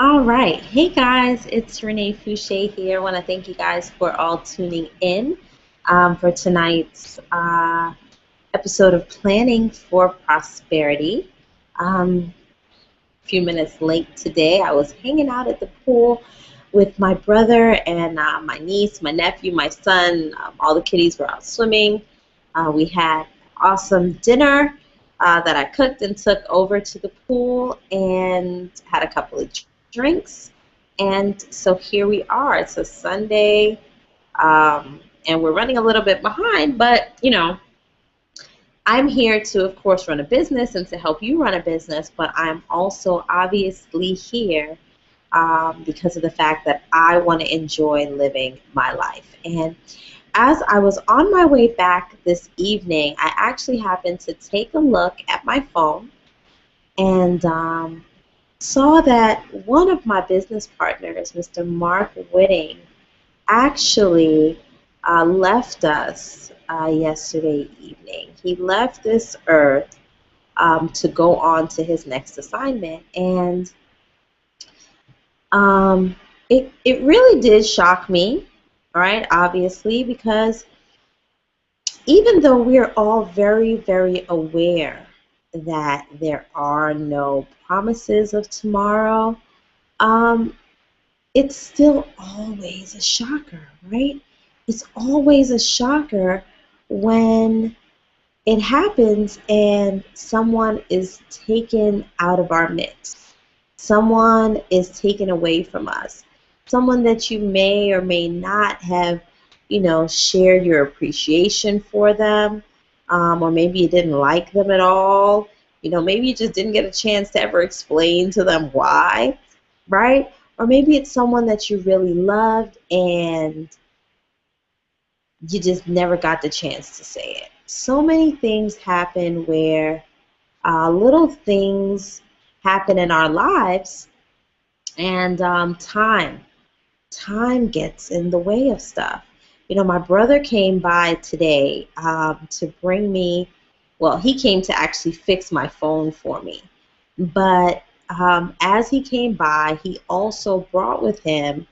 All right. Hey guys, it's Renee Fouché here. I want to thank you guys for all tuning in for tonight's episode of Planning for Prosperity. A few minutes late today. I was hanging out at the pool with my brother and my niece, my nephew, my son. All the kiddies were out swimming. We had awesome dinner that I cooked and took over to the pool and had a couple of drinks. And so here we are. It's a Sunday, and we're running a little bit behind, but I'm here to, of course, run a business and to help you run a business, but I'm also obviously here because of the fact that I want to enjoy living my life. And as I was on my way back this evening, I actually happened to take a look at my phone and saw that one of my business partners, Mr. Mark Whitting, actually left us yesterday evening. He left this earth to go on to his next assignment. And it really did shock me, right? Obviously, because even though we're all very, very aware that there are no promises of tomorrow, um, it's still always a shocker, right? It's always a shocker when it happens and someone is taken out of our midst. Someone is taken away from us. Someone that you may or may not have, shared your appreciation for them, or maybe you didn't like them at all. Maybe you just didn't get a chance to ever explain to them why, right? Or maybe it's someone that you really loved and you just never got the chance to say it. So many things happen where little things happen in our lives, and time gets in the way of stuff. My brother came by today to bring me, well, he came to actually fix my phone for me. But as he came by, he also brought with him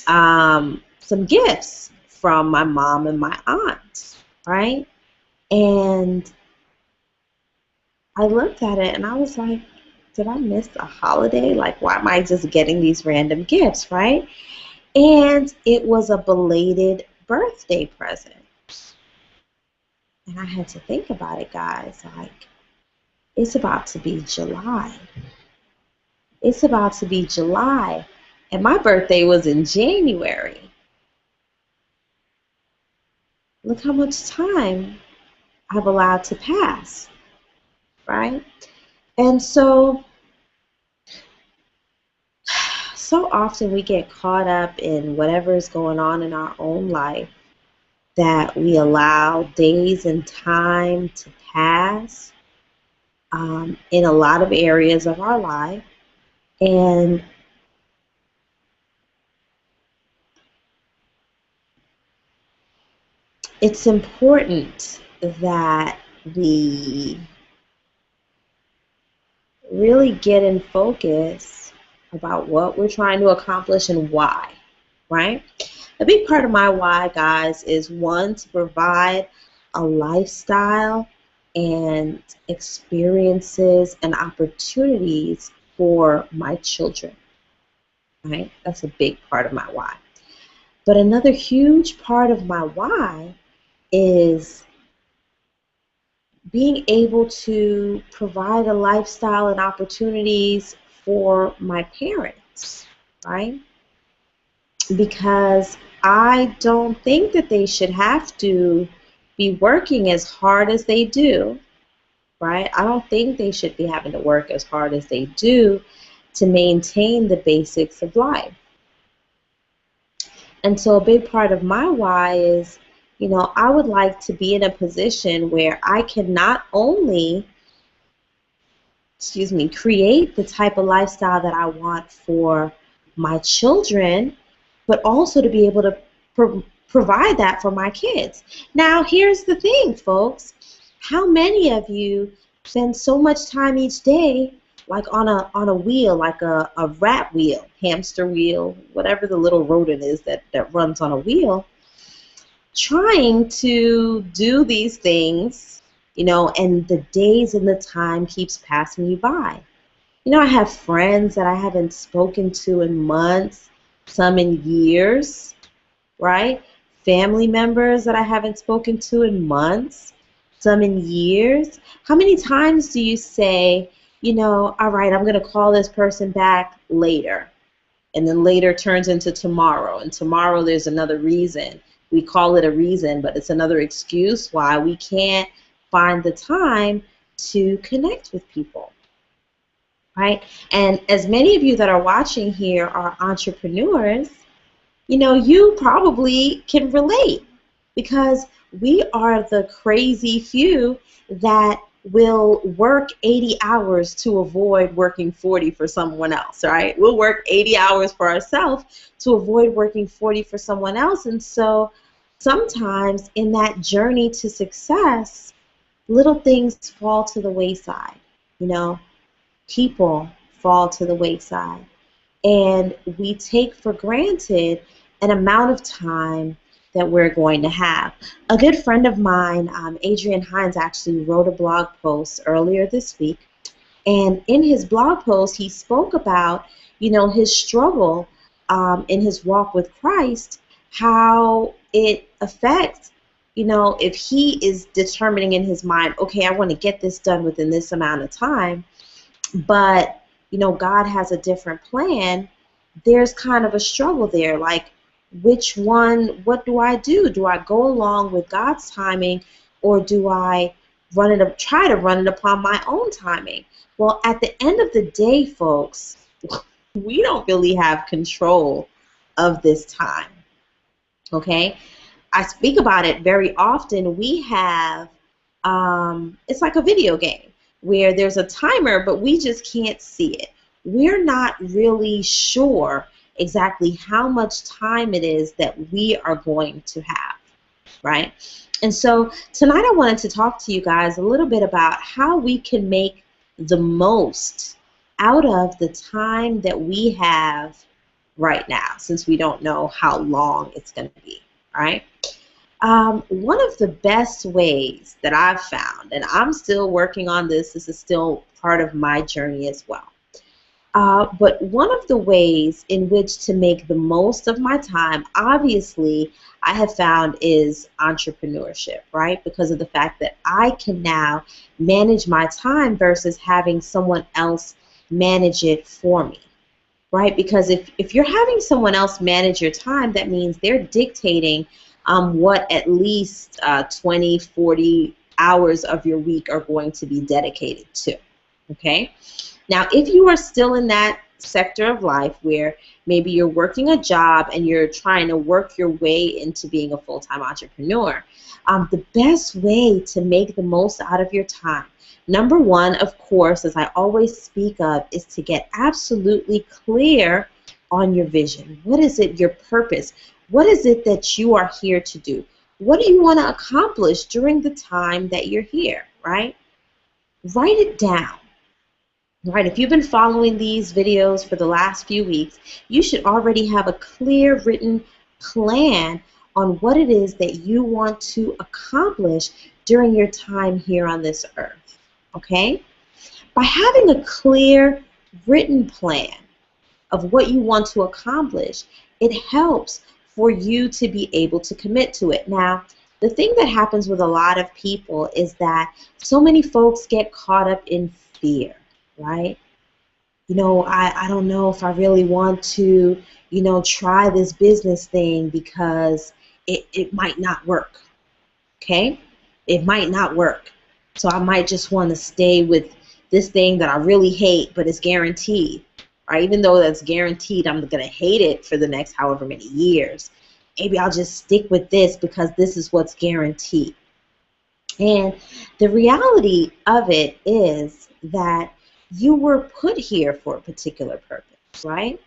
some gifts from my mom and my aunt, right? And I looked at it and I was like, did I miss a holiday? Like, why am I just getting these random gifts, right? And it was a belated birthday present. And I had to think about it, guys. Like, it's about to be July. It's about to be July. And my birthday was in January. Look how much time I've allowed to pass, right? And so often we get caught up in whatever is going on in our own life that we allow days and time to pass in a lot of areas of our life. And it's important that we really get in focus about what we're trying to accomplish and why, right? A big part of my why, guys, is one, to provide a lifestyle and experiences and opportunities for my children, right? That's a big part of my why. But another huge part of my why is being able to provide a lifestyle and opportunities for my parents, right? Because I don't think that they should have to be working as hard as they do, right? I don't think they should be having to work as hard as they do to maintain the basics of life. And so a big part of my why is, I would like to be in a position where I can not only, create the type of lifestyle that I want for my children, but also to be able to provide that for my kids. Now, here's the thing, folks. How many of you spend so much time each day like on a wheel, like a rat wheel, hamster wheel, whatever the little rodent is that runs on a wheel, trying to do these things, and the days and the time keeps passing you by. I have friends that I haven't spoken to in months, some in years, right? Family members that I haven't spoken to in months, some in years. How many times do you say, all right, I'm going to call this person back later, and then later turns into tomorrow, and tomorrow there's another reason. We call it a reason, but it's another excuse why we can't find the time to connect with people, right? And as many of you that are watching here are entrepreneurs, you probably can relate, because we are the crazy few that will work 80 hours to avoid working 40 for someone else, right? We'll work 80 hours for ourselves to avoid working 40 for someone else. And so sometimes in that journey to success, little things fall to the wayside, people fall to the wayside. And we take for granted an amount of time that we're going to have. A good friend of mine, Adrian Hines, actually wrote a blog post earlier this week. And in his blog post, he spoke about, his struggle in his walk with Christ, how it affects, if he is determining in his mind, okay, I want to get this done within this amount of time, but God has a different plan. There's kind of a struggle there, like, which one, what do I do? Do I go along with God's timing, or do I try to run it upon my own timing? Well, at the end of the day, folks, we don't really have control of this time, okay? I speak about it very often. We have, it's like a video game where there's a timer, but we just can't see it. We're not really sure exactly how much time it is that we are going to have, right? And so tonight I wanted to talk to you guys a little bit about how we can make the most out of the time that we have right now, since we don't know how long it's going to be, right? One of the best ways that I've found, and I'm still working on this is still part of my journey as well, but one of the ways in which to make the most of my time, obviously, I have found is entrepreneurship, right? Because of the fact that I can now manage my time versus having someone else manage it for me, right? Because if you're having someone else manage your time, that means they're dictating what at least 20, 40 hours of your week are going to be dedicated to, okay? Now, if you are still in that sector of life where maybe you're working a job and you're trying to work your way into being a full-time entrepreneur, the best way to make the most out of your time, number one, of course, as I always speak of, is to get absolutely clear on your vision. What is it, your purpose? What is it that you are here to do? What do you want to accomplish during the time that you're here, right? Write it down. Right, if you've been following these videos for the last few weeks, you should already have a clear written plan on what it is that you want to accomplish during your time here on this earth, okay? By having a clear written plan of what you want to accomplish, it helps for you to be able to commit to it. Now, the thing that happens with a lot of people is that so many folks get caught up in fear. Right? I don't know if I really want to, try this business thing because it might not work, okay? It might not work. So I might just want to stay with this thing that I really hate, but it's guaranteed, right? Even though that's guaranteed, I'm going to hate it for the next however many years. Maybe I'll just stick with this because this is what's guaranteed. And the reality of it is that you were put here for a particular purpose, right?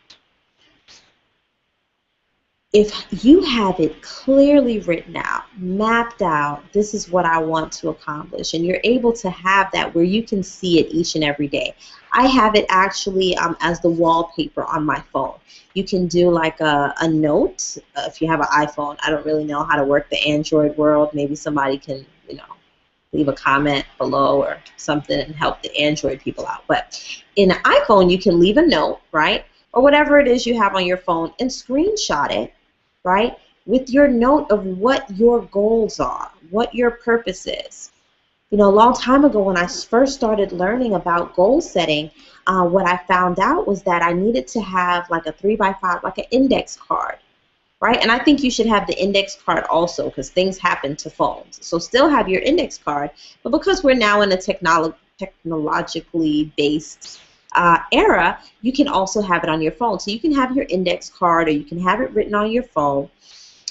if you have it clearly written out, mapped out, this is what I want to accomplish, and you're able to have that where you can see it each and every day. I have it actually as the wallpaper on my phone. You can do like a note if you have an iPhone. I don't really know how to work the Android world. Maybe somebody can, leave a comment below or something and help the Android people out. But in an iPhone, you can leave a note, right? Or whatever it is you have on your phone and screenshot it, right? With your note of what your goals are, what your purpose is. A long time ago when I first started learning about goal setting, what I found out was that I needed to have like a 3x5, like an index card. Right? And I think you should have the index card also because things happen to phones. So still have your index card, but because we're now in a technologically based era, you can also have it on your phone. So you can have your index card or you can have it written on your phone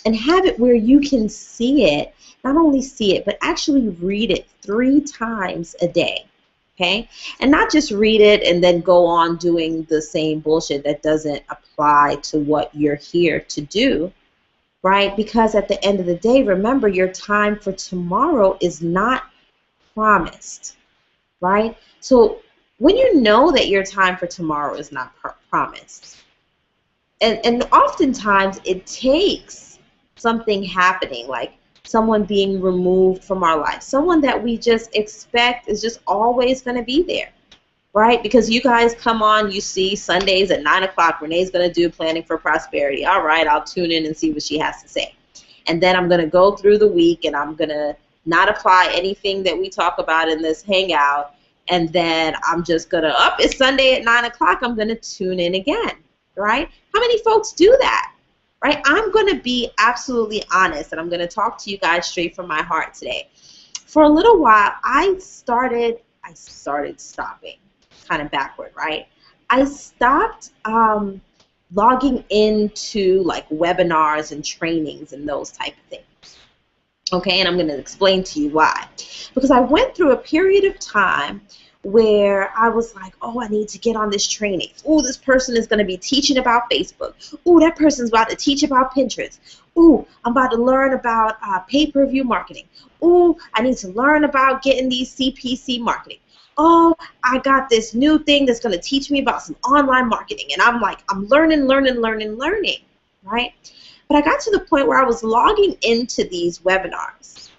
and have it where you can see it, not only see it, but actually read it 3 times a day. Okay? And not just read it and then go on doing the same bullshit that doesn't apply to what you're here to do, right? Because at the end of the day, remember, your time for tomorrow is not promised, right? So when you know that your time for tomorrow is not promised, and oftentimes it takes something happening, like someone being removed from our life, someone that we just expect is just always going to be there, right? Because you guys come on, you see Sundays at 9 o'clock, Renee's going to do Planning for Prosperity. All right, I'll tune in and see what she has to say. And then I'm going to go through the week and I'm going to not apply anything that we talk about in this hangout. And then I'm just going to, it's Sunday at 9 o'clock, I'm going to tune in again, right? How many folks do that? Right? I'm going to be absolutely honest, and I'm going to talk to you guys straight from my heart today. For a little while, I started stopping, kind of backward, right? I stopped logging into like webinars and trainings and those type of things. Okay, and I'm going to explain to you why. Because I went through a period of time where I was like, oh, I need to get on this training. Oh, this person is going to be teaching about Facebook. Oh, that person's about to teach about Pinterest. Oh, I'm about to learn about pay-per-view marketing. Oh, I need to learn about getting these CPC marketing. Oh, I got this new thing that's going to teach me about some online marketing. And I'm like, I'm learning, right? But I got to the point where I was logging into these webinars.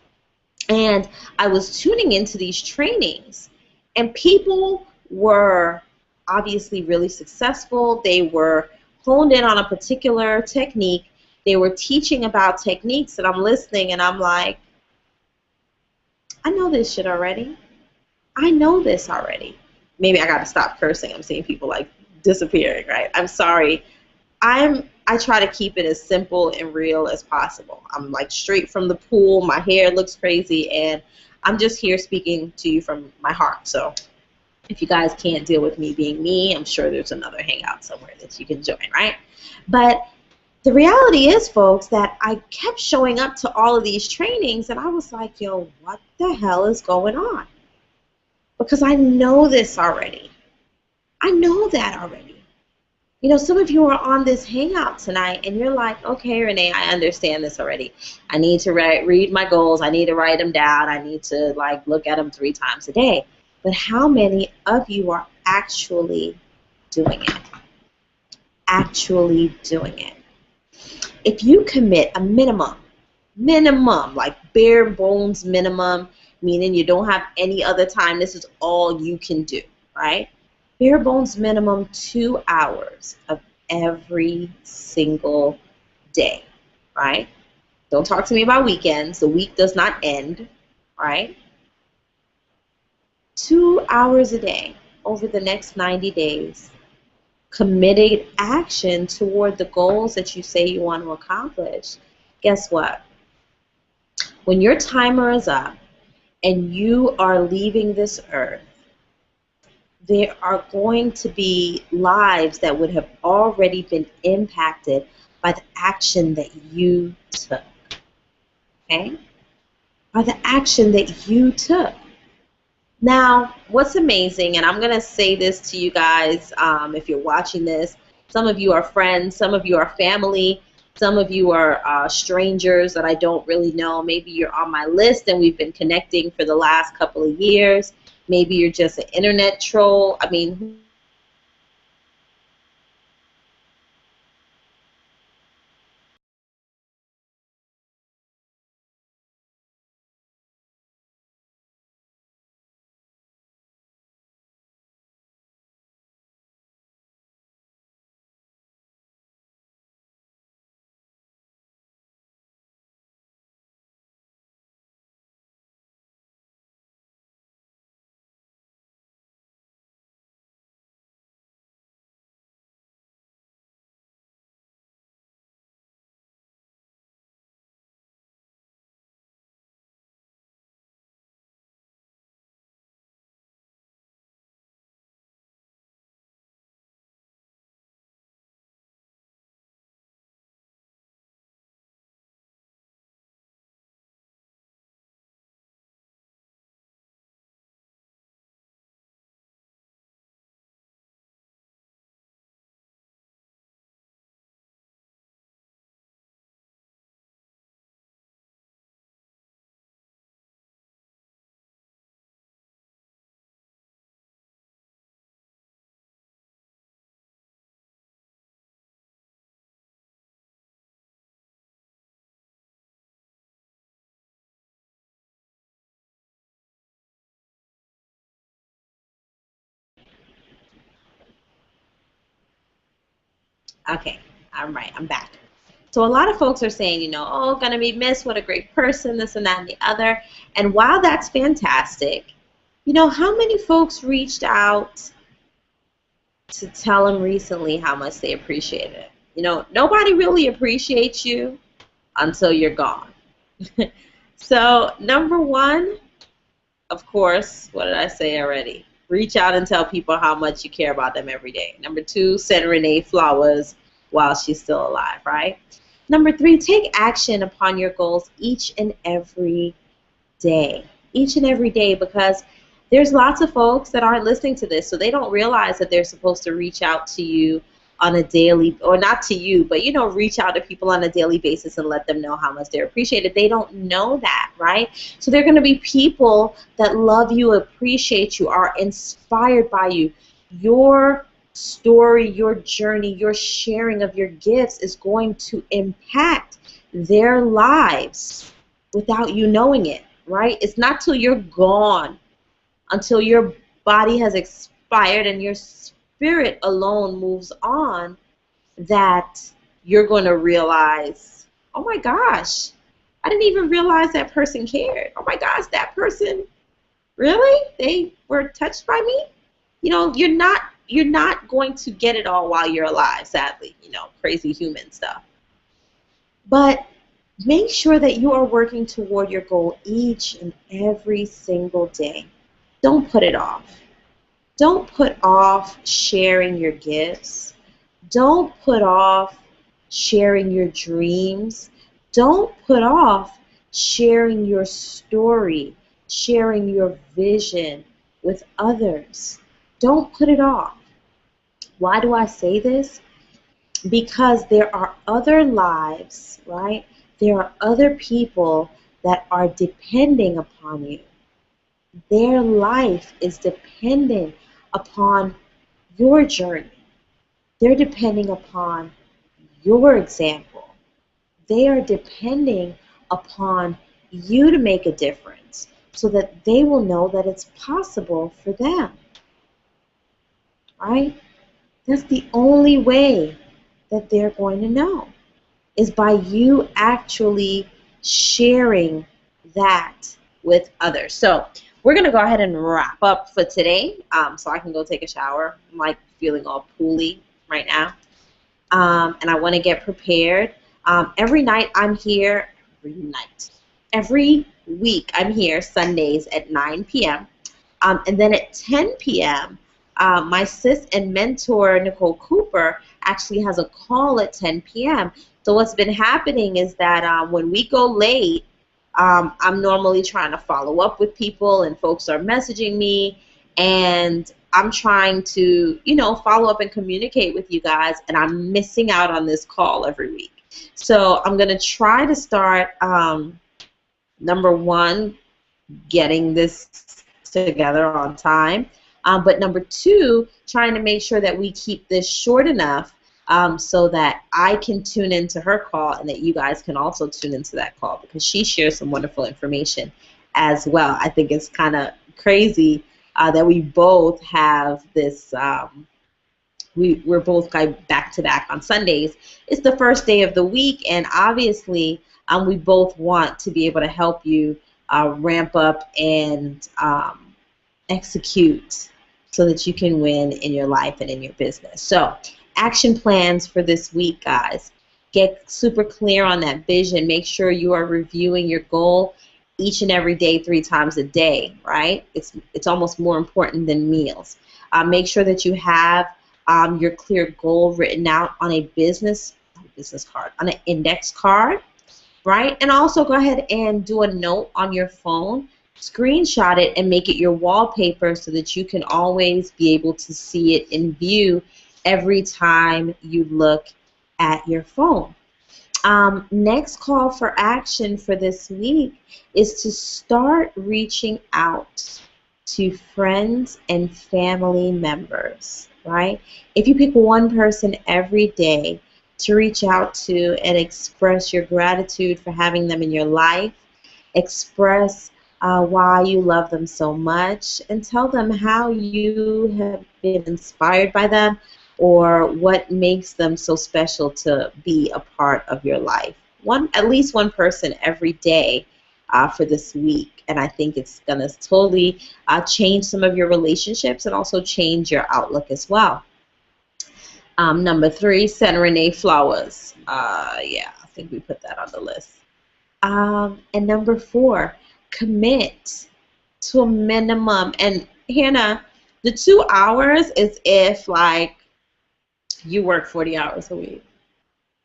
And I was tuning into these trainings. And people were obviously really successful. They were honed in on a particular technique. They were teaching about techniques, and I'm listening, and I'm like, I know this shit already. I know this already. Maybe I got to stop cursing. I'm seeing people like disappearing, right? I'm sorry. I try to keep it as simple and real as possible. I'm like straight from the pool. My hair looks crazy, and I'm just here speaking to you from my heart. So if you guys can't deal with me being me, I'm sure there's another hangout somewhere that you can join, right? But the reality is, folks, that I kept showing up to all of these trainings, and I was like, yo, what the hell is going on? Because I know this already. I know that already. Some of you are on this hangout tonight, and you're like, okay, Renee, I understand this already. I need to read my goals. I need to write them down. I need to look at them 3 times a day. But how many of you are actually doing it? Actually doing it. If you commit a minimum, like bare bones minimum, meaning you don't have any other time, this is all you can do, right? Bare bones minimum 2 hours of every single day, right? Don't talk to me about weekends. The week does not end, right? 2 hours a day over the next 90 days. Committed action toward the goals that you say you want to accomplish. Guess what? When your timer is up and you are leaving this earth, there are going to be lives that would have already been impacted by the action that you took. Okay? By the action that you took. Now, what's amazing, and I'm going to say this to you guys if you're watching this, some of you are friends, some of you are family, Some of you are strangers that I don't really know. Maybe you're on my list and we've been connecting for the last couple of years. Maybe you're just an internet troll. I mean, okay, I'm right. I'm back. So a lot of folks are saying, oh, gonna be missed. What a great person, this and that and the other. And while that's fantastic, how many folks reached out to tell them recently how much they appreciated it? Nobody really appreciates you until you're gone. So number one, of course, what did I say already? Reach out and tell people how much you care about them every day. Number two, send Renee flowers while she's still alive, right? Number three, take action upon your goals each and every day. Each and every day, because there's lots of folks that aren't listening to this, so they don't realize that they're supposed to reach out to you on a daily, or not to you, but reach out to people on a daily basis and let them know how much they're appreciated. They don't know that, right? So they're going to be people that love you, appreciate you, are inspired by you. Your story, your journey, your sharing of your gifts is going to impact their lives without you knowing it, right? It's not till you're gone, until your body has expired and your spirit alone moves on, that you're going to realize, oh my gosh, I didn't even realize that person cared. Oh my gosh, that person, really? They were touched by me? You're not going to get it all while you're alive, sadly, crazy human stuff. But make sure that you are working toward your goal each and every single day. Don't put it off. Don't put off sharing your gifts. Don't put off sharing your dreams. Don't put off sharing your story, sharing your vision with others. Don't put it off. Why do I say this? Because there are other lives, right? There are other people that are depending upon you. Their life is dependent upon your journey. They're depending upon your example. They are depending upon you to make a difference so that they will know that it's possible for them. Right? That's the only way that they're going to know, is by you actually sharing that with others. So we're going to go ahead and wrap up for today, so I can go take a shower. I'm like feeling all pooly right now, and I want to get prepared. Every night I'm here, every week I'm here Sundays at 9 p.m. And then at 10 p.m., my sis and mentor, Nicole Cooper, actually has a call at 10 p.m. So what's been happening is that when we go late, I'm normally trying to follow up with people, and folks are messaging me, and I'm trying to, follow up and communicate with you guys, and I'm missing out on this call every week. So I'm going to try to start, number one, getting this together on time. But number two, trying to make sure that we keep this short enough so that I can tune into her call and that you guys can also tune into that call, because she shares some wonderful information as well. I think it's kind of crazy that we both have this, we're both back to back on Sundays. It's the first day of the week, and obviously we both want to be able to help you ramp up and execute so that you can win in your life and in your business. So, action plans for this week, guys. Get super clear on that vision. Make sure you are reviewing your goal each and every day, 3 times a day, right? It's almost more important than meals. Make sure that you have your clear goal written out on a business card, on an index card, right? And also go ahead and do a note on your phone, screenshot it, and make it your wallpaper so that you can always be able to see it in view every time you look at your phone. Next call for action for this week is to start reaching out to friends and family members, right? If you pick one person every day to reach out to and express your gratitude for having them in your life, express why you love them so much, and tell them how you have been inspired by them or what makes them so special to be a part of your life. At least one person every day for this week, and I think it's going to totally change some of your relationships and also change your outlook as well. Number 3, send Renee flowers. Yeah, I think we put that on the list. And number 4, commit to a minimum. And Hannah, the 2 hours is if like you work 40 hours a week.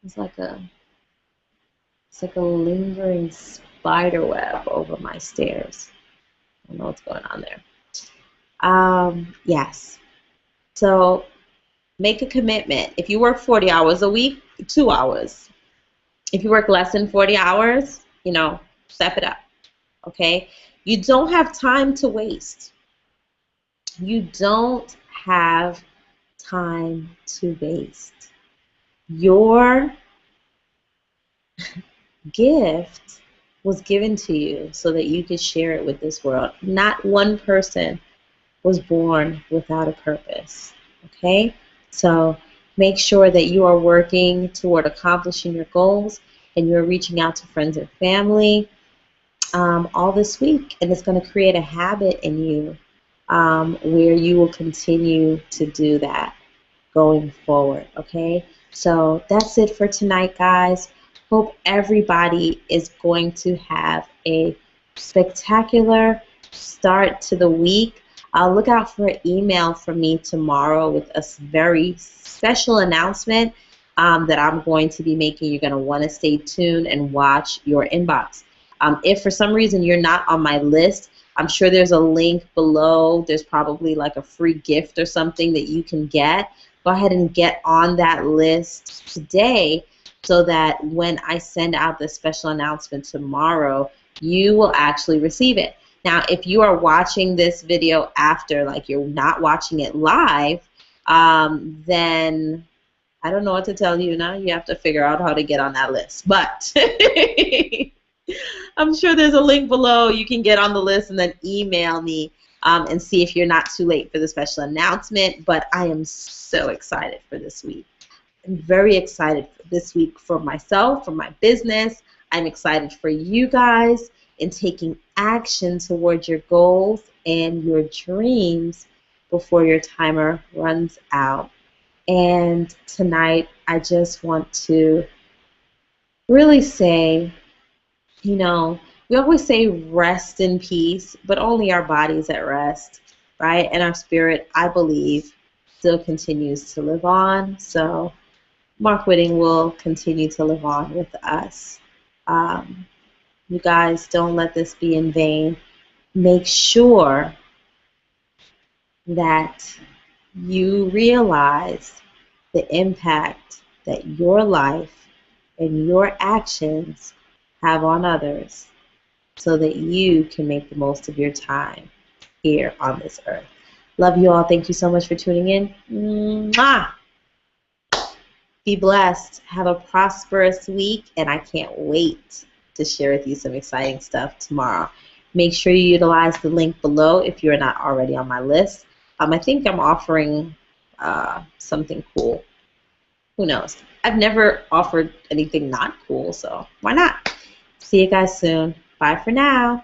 It's like a lingering spider web over my stairs. I don't know what's going on there. Yes. So make a commitment. If you work 40 hours a week, 2 hours. If you work less than 40 hours, step it up. Okay? You don't have time to waste. You don't have time to waste. Your gift was given to you so that you could share it with this world. Not one person was born without a purpose. Okay? So make sure that you are working toward accomplishing your goals and you're reaching out to friends and family all this week. And it's going to create a habit in you where you will continue to do that going forward. Okay? So that's it for tonight, guys. Hope everybody is going to have a spectacular start to the week. I'll look out for an email from me tomorrow with a very special announcement that I'm going to be making. You're going to want to stay tuned and watch your inbox. If for some reason you're not on my list, I'm sure there's a link below. There's probably like a free gift or something that you can get. Go ahead and get on that list today so that when I send out the special announcement tomorrow, you will actually receive it. Now, if you are watching this video after, like you're not watching it live, then I don't know what to tell you now. You have to figure out how to get on that list. But I'm sure there's a link below. You can get on the list and then email me and see if you're not too late for the special announcement. But I am so excited for this week. I'm very excited for this week for myself, for my business. I'm excited for you guys in taking action towards your goals and your dreams before your timer runs out. And tonight, I just want to really say, we always say rest in peace, but only our body's at rest, right? And our spirit, I believe, still continues to live on. So Mark Whitting will continue to live on with us. You guys, don't let this be in vain. Make sure that you realize the impact that your life and your actions have on others so that you can make the most of your time here on this earth. Love you all. Thank you so much for tuning in. Mwah! Be blessed. Have a prosperous week, and I can't wait to share with you some exciting stuff tomorrow. Make sure you utilize the link below if you're not already on my list. I think I'm offering something cool. Who knows? I've never offered anything not cool, so why not? See you guys soon. Bye for now.